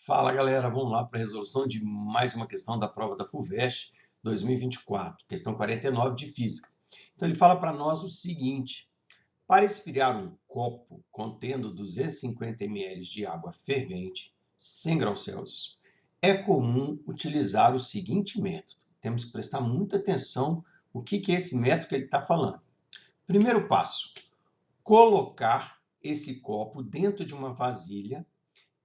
Fala galera, vamos lá para a resolução de mais uma questão da prova da FUVEST 2024, questão 49 de Física. Então ele fala para nós o seguinte: para esfriar um copo contendo 250 ml de água fervente, 100 graus Celsius, é comum utilizar o seguinte método. Temos que prestar muita atenção o que é esse método que ele está falando. Primeiro passo: colocar esse copo dentro de uma vasilha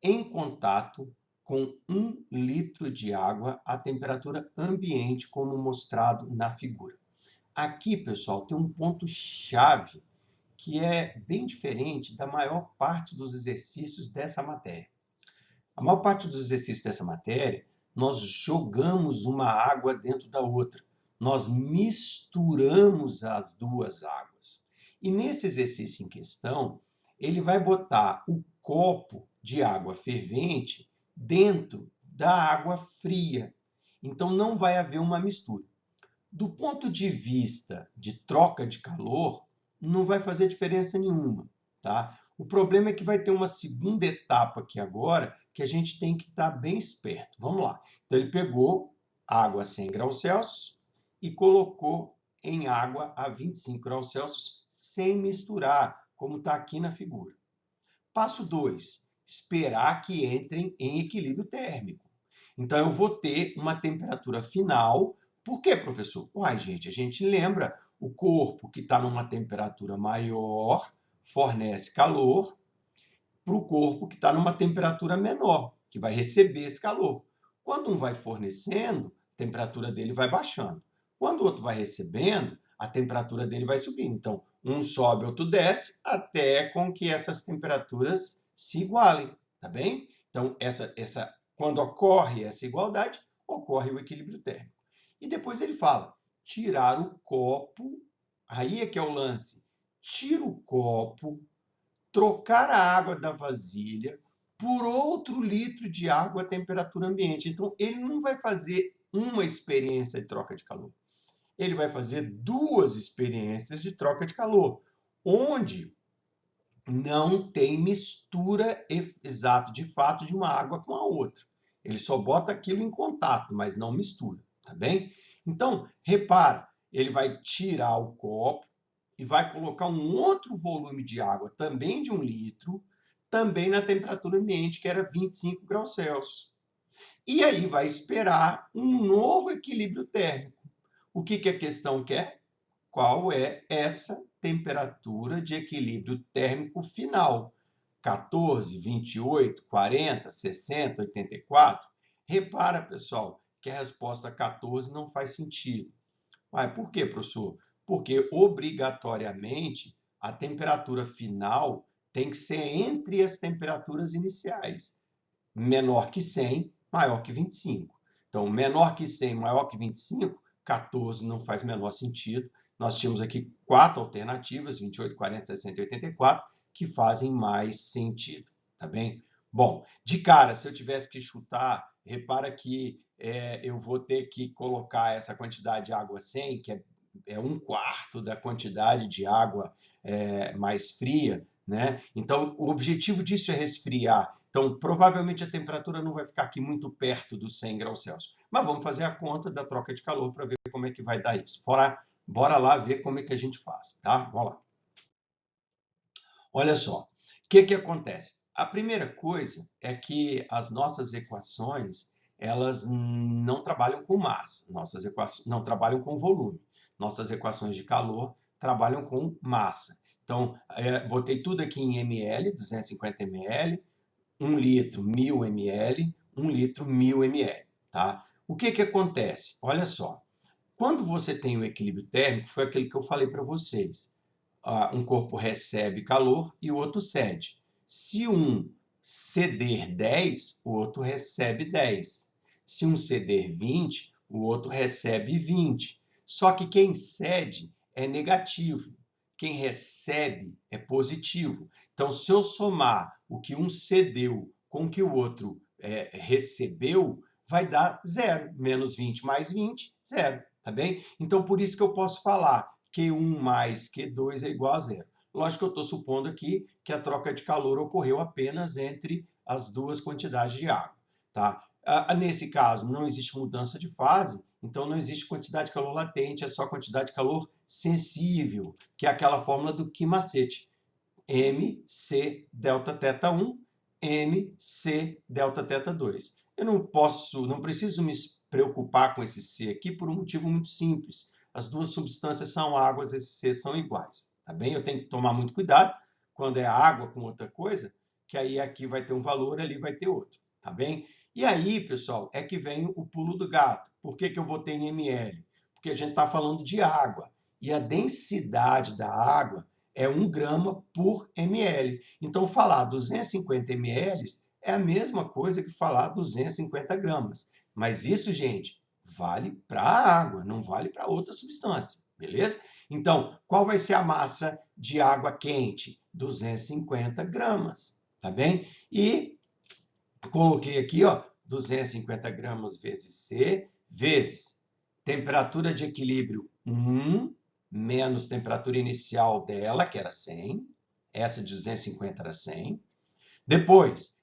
em contato com 1 litro de água à temperatura ambiente, como mostrado na figura. Aqui, pessoal, tem um ponto-chave que é bem diferente da maior parte dos exercícios dessa matéria. A maior parte dos exercícios dessa matéria, nós jogamos uma água dentro da outra. Nós misturamos as duas águas. E nesse exercício em questão, ele vai botar o copo de água fervente dentro da água fria. Então, não vai haver uma mistura. Do ponto de vista de troca de calor, não vai fazer diferença nenhuma, tá? O problema é que vai ter uma segunda etapa aqui agora, que a gente tem que estar bem esperto. Vamos lá. Então, ele pegou água a 100 graus Celsius e colocou em água a 25 graus Celsius sem misturar, como está aqui na figura. Passo 2, esperar que entrem em equilíbrio térmico. Então, eu vou ter uma temperatura final. Por quê, professor? Uai, gente, a gente lembra, o corpo que está numa temperatura maior fornece calor para o corpo que está numa temperatura menor, que vai receber esse calor. Quando um vai fornecendo, a temperatura dele vai baixando. Quando o outro vai recebendo, a temperatura dele vai subindo. Então, um sobe, outro desce, até com que essas temperaturas se igualem, tá bem? Então, quando ocorre essa igualdade, ocorre o equilíbrio térmico. E depois ele fala, tirar o copo, aí é que é o lance, tira o copo, trocar a água da vasilha por outro litro de água à temperatura ambiente. Então, ele não vai fazer uma experiência de troca de calor. Ele vai fazer duas experiências de troca de calor, onde não tem mistura exato, de fato, de uma água com a outra. Ele só bota aquilo em contato, mas não mistura, tá bem? Então, repara, ele vai tirar o copo e vai colocar um outro volume de água, também de 1 litro, também na temperatura ambiente, que era 25 graus Celsius. E aí vai esperar um novo equilíbrio térmico. O que a questão quer? Qual é essa temperatura de equilíbrio térmico final? 14, 28, 40, 60, 84? Repara, pessoal, que a resposta 14 não faz sentido. Mas por quê, professor? Porque obrigatoriamente a temperatura final tem que ser entre as temperaturas iniciais. Menor que 100, maior que 25. Então, menor que 100, maior que 25, 14 não faz o menor sentido. Nós tínhamos aqui 4 alternativas, 28, 40, 60 e 84, que fazem mais sentido, tá bem? Bom, de cara, se eu tivesse que chutar, repara que eu vou ter que colocar essa quantidade de água 100, que é 1/4 da quantidade de água mais fria, né? Então, o objetivo disso é resfriar. Então, provavelmente a temperatura não vai ficar aqui muito perto dos 100 graus Celsius. Mas vamos fazer a conta da troca de calor para ver como é que vai dar isso. Bora lá ver como é que a gente faz, tá? Vamos lá. Olha só, o que acontece? A primeira coisa é que as nossas equações, elas não trabalham com massa, nossas equações não trabalham com volume. Nossas equações de calor trabalham com massa. Então, botei tudo aqui em ml, 250 ml, 1 litro, 1000 ml, 1 litro, 1000 ml, tá? O que acontece? Olha só, quando você tem o equilíbrio térmico, foi aquele que eu falei para vocês. Um corpo recebe calor e o outro cede. Se um ceder 10, o outro recebe 10. Se um ceder 20, o outro recebe 20. Só que quem cede é negativo, quem recebe é positivo. Então, se eu somar o que um cedeu com o que o outro recebeu, vai dar 0. Menos 20 mais 20, 0. Tá bem? Então, por isso que eu posso falar Q1 mais Q2 é igual a 0. Lógico que eu estou supondo aqui que a troca de calor ocorreu apenas entre as duas quantidades de água. tá? Nesse caso, não existe mudança de fase, então não existe quantidade de calor latente, é só quantidade de calor sensível, que é aquela fórmula do Ki-Macete. MC delta θ 1, MC delta θ 2. Eu não preciso me preocupar com esse C aqui por um motivo muito simples. As duas substâncias são águas, esses C são iguais, tá bem? Eu tenho que tomar muito cuidado quando é água com outra coisa, que aí aqui vai ter um valor, ali vai ter outro, tá bem? E aí, pessoal, é que vem o pulo do gato. Por que eu botei em ml? Porque a gente está falando de água, e a densidade da água é 1 grama por ml. Então, falar 250 ml é a mesma coisa que falar 250 gramas. Mas isso, gente, vale para a água, não vale para outra substância, beleza? Então, qual vai ser a massa de água quente? 250 gramas, tá bem? E coloquei aqui, ó, 250 gramas vezes C, vezes temperatura de equilíbrio 1, menos temperatura inicial dela, que era 100. Essa de 250 era 100. Depois,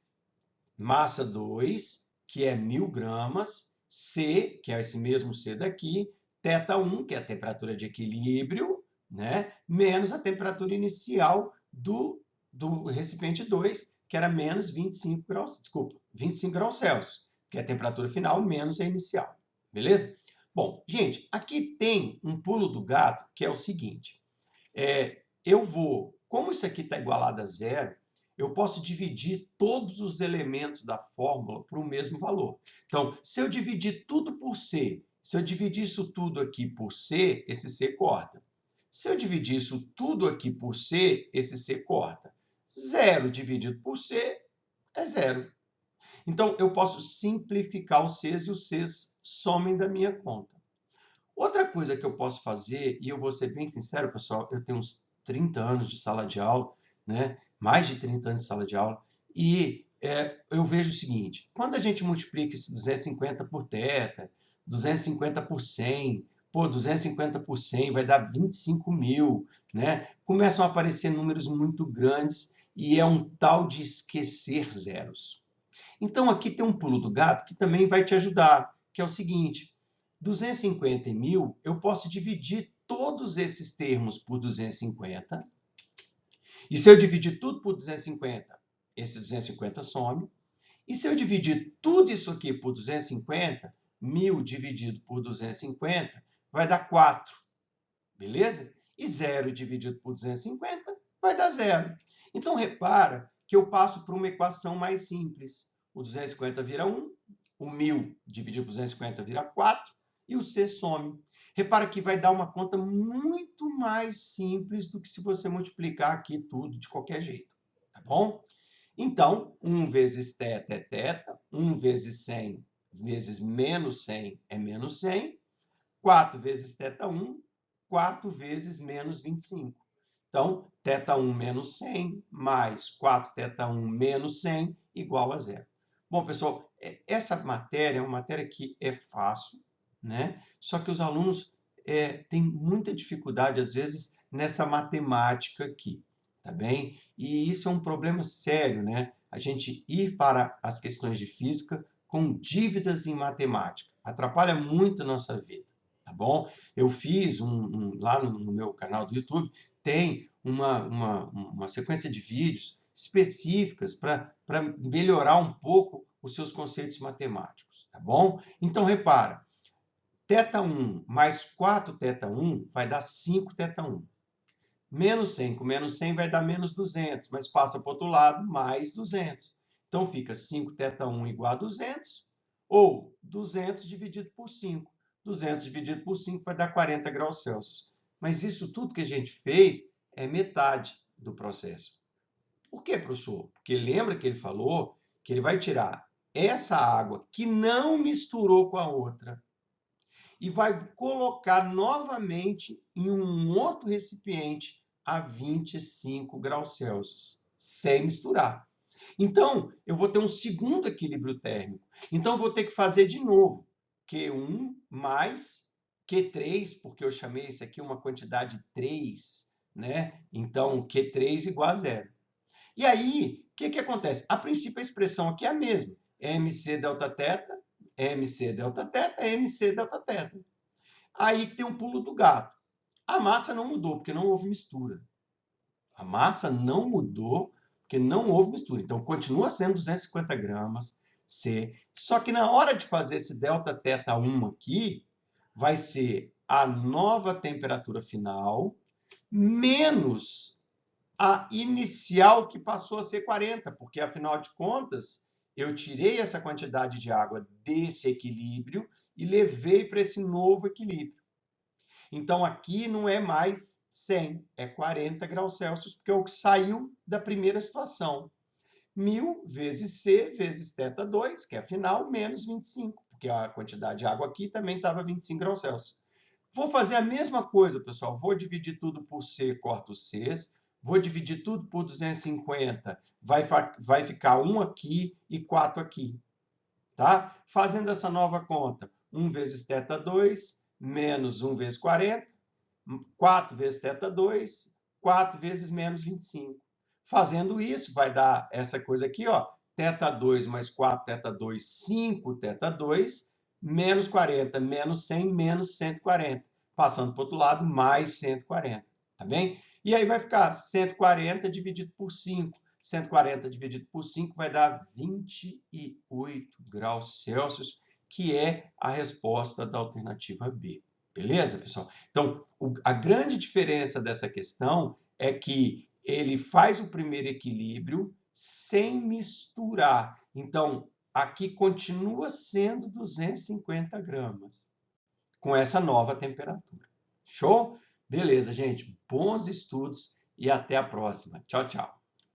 massa 2, que é 1.000 gramas. C, que é esse mesmo C daqui. θ1, que é a temperatura de equilíbrio, né? Menos a temperatura inicial do recipiente 2, que era menos 25 graus, desculpa, 25 graus Celsius, que é a temperatura final menos a inicial. Beleza? Bom, gente, aqui tem um pulo do gato, que é o seguinte. Como isso aqui está igualado a zero, eu posso dividir todos os elementos da fórmula para o mesmo valor. Então, se eu dividir tudo por C, se eu dividir isso tudo aqui por C, esse C corta. Se eu dividir isso tudo aqui por C, esse C corta. 0 dividido por C é 0. Então, eu posso simplificar os Cs e os Cs somem da minha conta. Outra coisa que eu posso fazer, e eu vou ser bem sincero, pessoal, eu tenho uns 30 anos de sala de aula, né? Mais de 30 anos de sala de aula, e eu vejo o seguinte, quando a gente multiplica esse 250 por θ, 250 por 100, pô, 250 por 100 vai dar 25.000, né? Começam a aparecer números muito grandes e é um tal de esquecer zeros. Então, aqui tem um pulo do gato que também vai te ajudar, que é o seguinte, 250 e 1.000, eu posso dividir todos esses termos por 250. E se eu dividir tudo por 250, esse 250 some. E se eu dividir tudo isso aqui por 250, 1.000 dividido por 250 vai dar 4. Beleza? E 0 dividido por 250 vai dar 0. Então, repara que eu passo para uma equação mais simples. O 250 vira 1, o 1.000 dividido por 250 vira 4, e o C some. Repara que vai dar uma conta muito mais simples do que se você multiplicar aqui tudo de qualquer jeito. Tá bom? Então, 1 vezes θ é θ, 1 vezes 100 vezes menos 100 é menos 100, 4 vezes θ1, 4 vezes menos 25. Então, θ1 menos 100 mais 4θ1 menos 100 igual a zero. Bom, pessoal, essa matéria é uma matéria que é fácil, né? Só que os alunos têm muita dificuldade, às vezes, nessa matemática aqui, tá bem? E isso é um problema sério, né? A gente ir para as questões de física com dívidas em matemática. Atrapalha muito a nossa vida, tá bom? Eu fiz lá no meu canal do YouTube, tem uma sequência de vídeos específicas para melhorar um pouco os seus conceitos matemáticos, tá bom? Então, repara, θ1 mais 4θ1 vai dar 5θ1. Menos 100 com menos 100 vai dar menos 200, mas passa para o outro lado, mais 200. Então, fica 5θ1 igual a 200, ou 200 dividido por 5. 200 dividido por 5 vai dar 40 graus Celsius. Mas isso tudo que a gente fez é metade do processo. Por quê, professor? Porque lembra que ele falou que ele vai tirar essa água que não misturou com a outra e vai colocar novamente em um outro recipiente a 25 graus Celsius, sem misturar. Então, eu vou ter um segundo equilíbrio térmico. Então, eu vou ter que fazer de novo Q1 mais Q3, porque eu chamei isso aqui uma quantidade 3, né? Então, Q3 igual a zero. E aí, o que acontece? A princípio, a expressão aqui é a mesma. MC delta θ, MC delta θ, MC delta θ. Aí tem um pulo do gato. A massa não mudou, porque não houve mistura. A massa não mudou, porque não houve mistura. Então, continua sendo 250 gramas C. Só que na hora de fazer esse delta θ1 aqui, vai ser a nova temperatura final menos a inicial, que passou a ser 40, porque, afinal de contas, eu tirei essa quantidade de água desse equilíbrio e levei para esse novo equilíbrio. Então, aqui não é mais 100, é 40 graus Celsius, porque é o que saiu da primeira situação. 1.000 vezes C vezes θ2, que é a final, menos 25, porque a quantidade de água aqui também estava 25 graus Celsius. Vou fazer a mesma coisa, pessoal. Vou dividir tudo por C, corto os Cs. Vou dividir tudo por 250. Vai ficar 1 aqui e 4 aqui. Tá? Fazendo essa nova conta, 1 vezes θ2 menos 1 vezes 40, 4 vezes θ2, 4 vezes menos 25. Fazendo isso, vai dar essa coisa aqui, ó, θ2 mais 4 θ2, 5 θ2, menos 40, menos 100, menos 140. Passando para o outro lado, mais 140. Tá bem? E aí vai ficar 140 dividido por 5. 140 dividido por 5 vai dar 28 graus Celsius, que é a resposta da alternativa B. Beleza, pessoal? Então, a grande diferença dessa questão é que ele faz o primeiro equilíbrio sem misturar. Então, aqui continua sendo 250 gramas, com essa nova temperatura. Show? Beleza, gente. Bons estudos e até a próxima. Tchau, tchau.